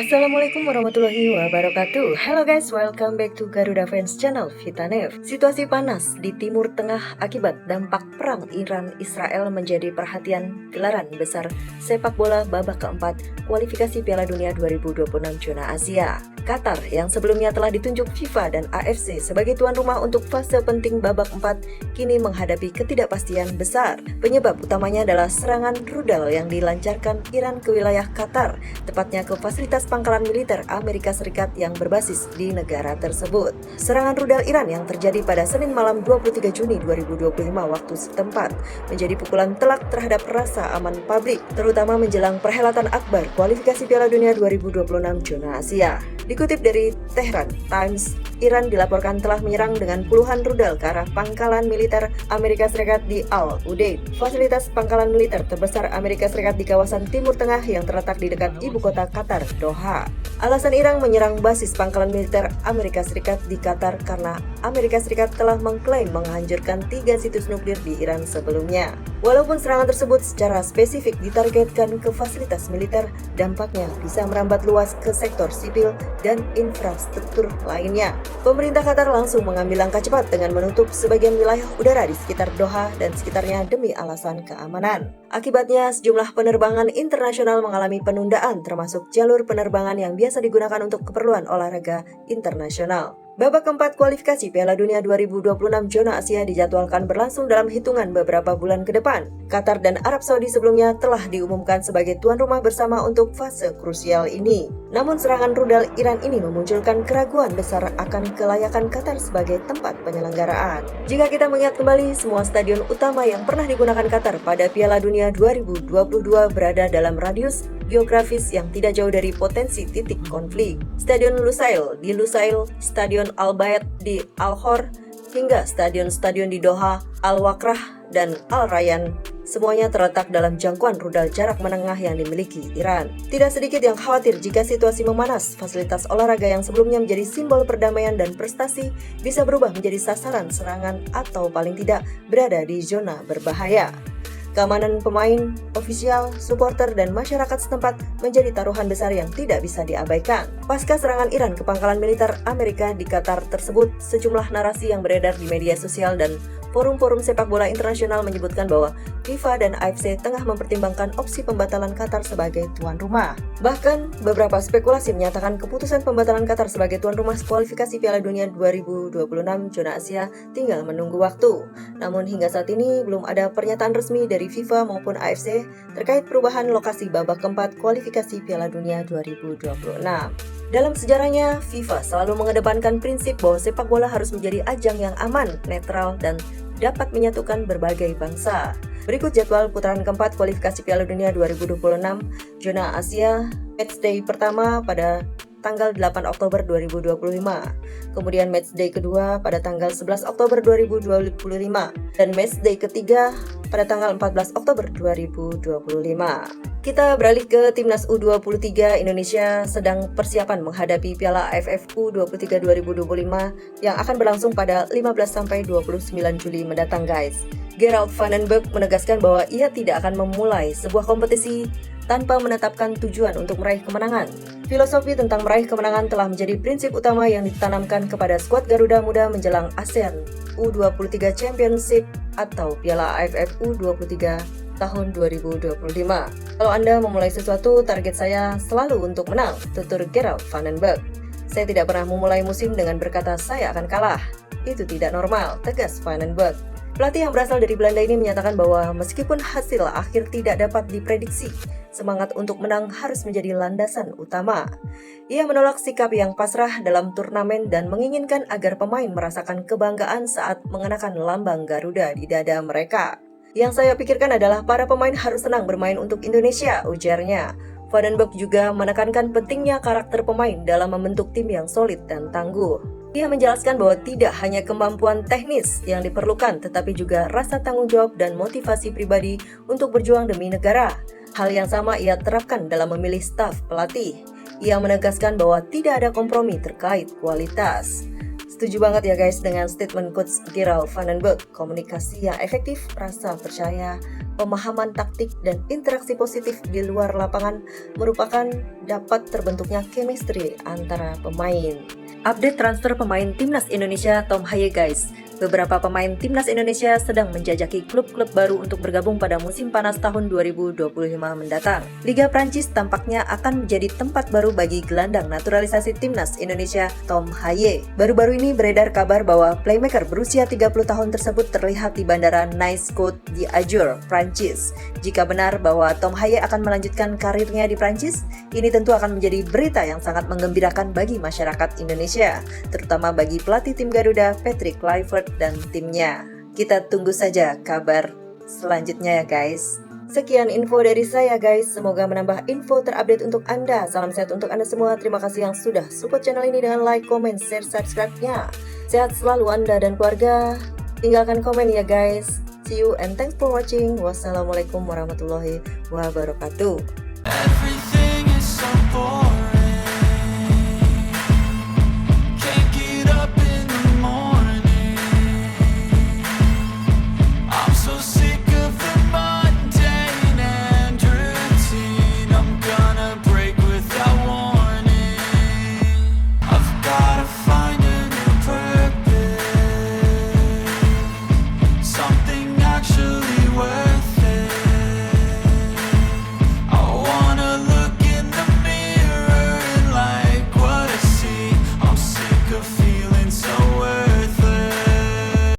Assalamualaikum warahmatullahi wabarakatuh. Hello guys, welcome back to Garuda Fans Channel Vitanev. Situasi panas di Timur Tengah akibat dampak perang Iran-Israel menjadi perhatian gelaran besar sepak bola babak keempat kualifikasi Piala Dunia 2026 zona Asia. Qatar yang sebelumnya telah ditunjuk FIFA dan AFC sebagai tuan rumah untuk fase penting babak 4 kini menghadapi ketidakpastian besar. Penyebab utamanya adalah serangan rudal yang dilancarkan Iran ke wilayah Qatar, tepatnya ke fasilitas pangkalan militer Amerika Serikat yang berbasis di negara tersebut. Serangan rudal Iran yang terjadi pada Senin malam 23 Juni 2025 waktu setempat menjadi pukulan telak terhadap rasa aman publik, terutama menjelang perhelatan akbar kualifikasi Piala Dunia 2026 zona Asia. Dikutip dari Tehran Times, Iran dilaporkan telah menyerang dengan puluhan rudal ke arah pangkalan militer Amerika Serikat di Al-Udeid, fasilitas pangkalan militer terbesar Amerika Serikat di kawasan Timur Tengah yang terletak di dekat ibu kota Qatar, Doha. Alasan Iran menyerang basis pangkalan militer Amerika Serikat di Qatar karena Amerika Serikat telah mengklaim menghancurkan 3 situs nuklir di Iran sebelumnya. Walaupun serangan tersebut secara spesifik ditargetkan ke fasilitas militer, dampaknya bisa merambat luas ke sektor sipil dan infrastruktur lainnya. Pemerintah Qatar langsung mengambil langkah cepat dengan menutup sebagian wilayah udara di sekitar Doha dan sekitarnya demi alasan keamanan. Akibatnya, sejumlah penerbangan internasional mengalami penundaan, termasuk jalur penerbangan yang biasa digunakan untuk keperluan olahraga internasional. Babak keempat kualifikasi Piala Dunia 2026 zona Asia dijadwalkan berlangsung dalam hitungan beberapa bulan ke depan. Qatar dan Arab Saudi sebelumnya telah diumumkan sebagai tuan rumah bersama untuk fase krusial ini. Namun serangan rudal Iran ini memunculkan keraguan besar akan kelayakan Qatar sebagai tempat penyelenggaraan. Jika kita mengingat kembali, semua stadion utama yang pernah digunakan Qatar pada Piala Dunia 2022 berada dalam radius geografis yang tidak jauh dari potensi titik konflik. Stadion Lusail di Lusail, Stadion Al-Bayt di Al-Khor, hingga stadion-stadion di Doha, Al-Wakrah, dan Al-Rayyan, semuanya terletak dalam jangkauan rudal jarak menengah yang dimiliki Iran. Tidak sedikit yang khawatir jika situasi memanas, fasilitas olahraga yang sebelumnya menjadi simbol perdamaian dan prestasi bisa berubah menjadi sasaran serangan atau paling tidak berada di zona berbahaya. Keamanan pemain, ofisial, supporter, dan masyarakat setempat menjadi taruhan besar yang tidak bisa diabaikan. Pasca serangan Iran ke pangkalan militer Amerika di Qatar tersebut, sejumlah narasi yang beredar di media sosial dan forum-forum sepak bola internasional menyebutkan bahwa FIFA dan AFC tengah mempertimbangkan opsi pembatalan Qatar sebagai tuan rumah. Bahkan, beberapa spekulasi menyatakan keputusan pembatalan Qatar sebagai tuan rumah kualifikasi Piala Dunia 2026 zona Asia tinggal menunggu waktu. Namun hingga saat ini belum ada pernyataan resmi dari FIFA maupun AFC terkait perubahan lokasi babak keempat kualifikasi Piala Dunia 2026. Dalam sejarahnya, FIFA selalu mengedepankan prinsip bahwa sepak bola harus menjadi ajang yang aman, netral, dan dapat menyatukan berbagai bangsa. Berikut jadwal putaran keempat kualifikasi Piala Dunia 2026 zona Asia. Matchday pertama pada tanggal 8 Oktober 2025. Kemudian matchday kedua pada tanggal 11 Oktober 2025 dan matchday ketiga pada tanggal 14 Oktober 2025. Kita beralih ke Timnas U23. Indonesia sedang persiapan menghadapi Piala AFF U23 2025 yang akan berlangsung pada 15-29 Juli mendatang, guys. Gerald Van den Berg menegaskan bahwa ia tidak akan memulai sebuah kompetisi tanpa menetapkan tujuan untuk meraih kemenangan. Filosofi tentang meraih kemenangan telah menjadi prinsip utama yang ditanamkan kepada skuad Garuda Muda menjelang ASEAN U23 Championship atau Piala AFF U23 tahun 2025. Kalau Anda memulai sesuatu, target saya selalu untuk menang, tutur Gerald Van den Berg. Saya tidak pernah memulai musim dengan berkata saya akan kalah. Itu tidak normal, tegas Van den Berg. Pelatih yang berasal dari Belanda ini menyatakan bahwa meskipun hasil akhir tidak dapat diprediksi, semangat untuk menang harus menjadi landasan utama. Ia menolak sikap yang pasrah dalam turnamen dan menginginkan agar pemain merasakan kebanggaan saat mengenakan lambang Garuda di dada mereka. Yang saya pikirkan adalah para pemain harus senang bermain untuk Indonesia, ujarnya. Van den Berg juga menekankan pentingnya karakter pemain dalam membentuk tim yang solid dan tangguh. Ia menjelaskan bahwa tidak hanya kemampuan teknis yang diperlukan, tetapi juga rasa tanggung jawab dan motivasi pribadi untuk berjuang demi negara. Hal yang sama ia terapkan dalam memilih staf pelatih. Ia menegaskan bahwa tidak ada kompromi terkait kualitas. Setuju banget ya guys dengan statement Coach Gerald Vandenberg, komunikasi yang efektif, rasa percaya, pemahaman taktik, dan interaksi positif di luar lapangan merupakan dapat terbentuknya chemistry antara pemain. Update transfer pemain Timnas Indonesia Tom Haye guys. Beberapa pemain Timnas Indonesia sedang menjajaki klub-klub baru untuk bergabung pada musim panas tahun 2025 mendatang. Liga Prancis tampaknya akan menjadi tempat baru bagi gelandang naturalisasi Timnas Indonesia Tom Haye. Baru-baru ini beredar kabar bahwa playmaker berusia 30 tahun tersebut terlihat di bandara Nice-Côte d'Azur, Prancis. Jika benar bahwa Tom Haye akan melanjutkan karirnya di Prancis, ini tentu akan menjadi berita yang sangat menggembirakan bagi masyarakat Indonesia, terutama bagi pelatih tim Garuda Patrick Kluivert dan timnya. Kita tunggu saja kabar selanjutnya ya guys. Sekian info dari saya guys, semoga menambah info terupdate untuk Anda. Salam sehat untuk Anda semua, terima kasih yang sudah support channel ini dengan like, comment, share, subscribe-nya. Sehat selalu Anda dan keluarga, tinggalkan komen ya guys. See you and thanks for watching. Wassalamualaikum warahmatullahi wabarakatuh.